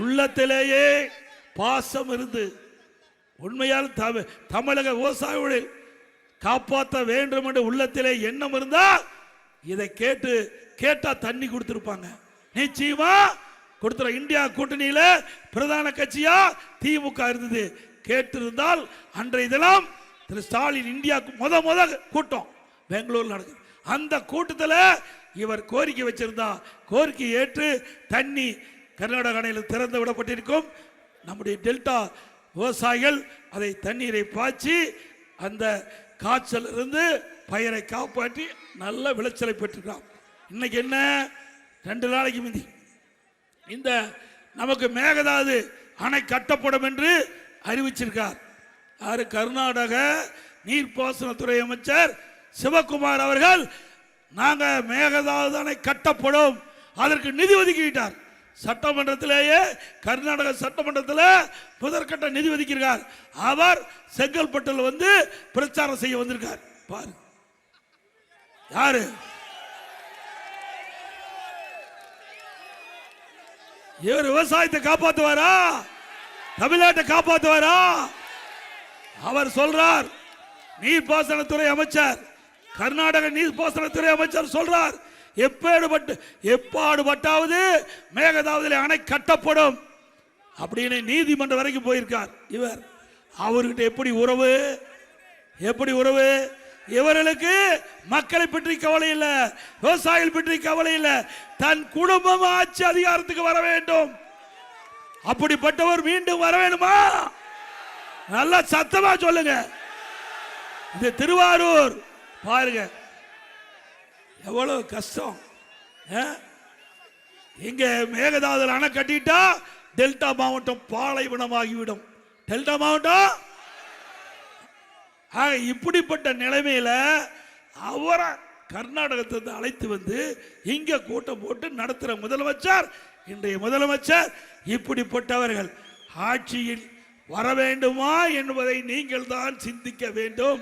உள்ளத்திலேயே பாசம் இருந்து உண்மையால் தமிழக விவசாயிகளை காப்பாற்ற வேண்டும் என்று உள்ளத்திலே எண்ணம் இருந்தா இதை கேட்டா தண்ணி கொடுத்திருப்பாங்க. நிச்சயமா கொடுத்துற. இந்தியா கூட்டணியில பிரதான கட்சியா திமுக இருந்தது. கேட்டிருந்தால் அன்றைய தினம் திரு ஸ்டாலின் இந்தியா முத கூட்டம் பெங்களூர் நடக்குது. அந்த கூட்டத்தில் இவர் கோரிக்கை வச்சிருந்தா கோரிக்கை ஏற்று தண்ணி கர்நாடக அணையில் திறந்து விடப்பட்டிருக்கும். நம்முடைய டெல்டா விவசாயிகள் அதை தண்ணீரை பாய்ச்சி அந்த காய்ச்சல் இருந்து பயிரை காப்பாற்றி நல்ல விளைச்சலை பெற்றிருக்கிறார். இன்னைக்கு என்ன 2 நாளைக்கு முந்தி இந்த நமக்கு மேகதாது அணை கட்டப்படும் என்று அறிவிச்சிருக்கார். யாரு? கர்நாடக நீர்ப்பாசனத்துறை அமைச்சர் சிவகுமார் அவர்கள். நாங்க மேகதாது அணை கட்டப்படும், அதற்கு நிதி ஒதுக்கிட்டார். சட்டமன்றத்திலேயே கர்நாடக சட்டமன்றத்தில் முதற்கட்ட நிதி ஒதுக்கிறார். அவர் செங்கல்பட்டில் வந்து பிரச்சாரம் செய்ய வந்திருக்கார். பாரு யாரு? இவர் விவசாயத்தை காப்பாற்றுவாரா? தமிழ்நாட்டை காப்பாற்றுவாரா? அவர் சொல்றார். நீர்ப்பாசனத்துறை அமைச்சர், கர்நாடக நீர்ப்பாசனத்துறை அமைச்சர் சொல்றார், எப்பாடுபட்டாவது மேகதாதுல அணை கட்டப்படும் அப்படின்னு நீதிமன்றம் வரைக்கும் போயிருக்கார். இவர் அவர்கிட்ட எப்படி உறவு? இவர்களுக்கு மக்களை பற்றி கவலை இல்ல, விவசாயிகள் பற்றி கவலை இல்ல, தன் குடும்பம் ஆட்சி அதிகாரத்துக்கு வர வேண்டும். அப்படிப்பட்டவர் மீண்டும் வர வேண்டுமா? நல்லா சத்தமா சொல்லுங்க. இது திருவாரூர் பாருங்க, எவ்வளவு கஷ்டம். இங்க மேகதாதுல அணை கட்டிட்டா டெல்டா மாவட்டம் பாலைவனமாகிவிடும். டெல்டா மாவட்டம் இப்படிப்பட்ட நிலைமையில அவரை கர்நாடகத்தை அழைத்து வந்து இங்க கூட்டம் போட்டு நடத்துற முதலமைச்சர், இன்றைய முதலமைச்சர் இப்படிப்பட்டவர்கள் ஆட்சியில் வர வேண்டுமா என்பதை நீங்கள் தான் சிந்திக்க வேண்டும்.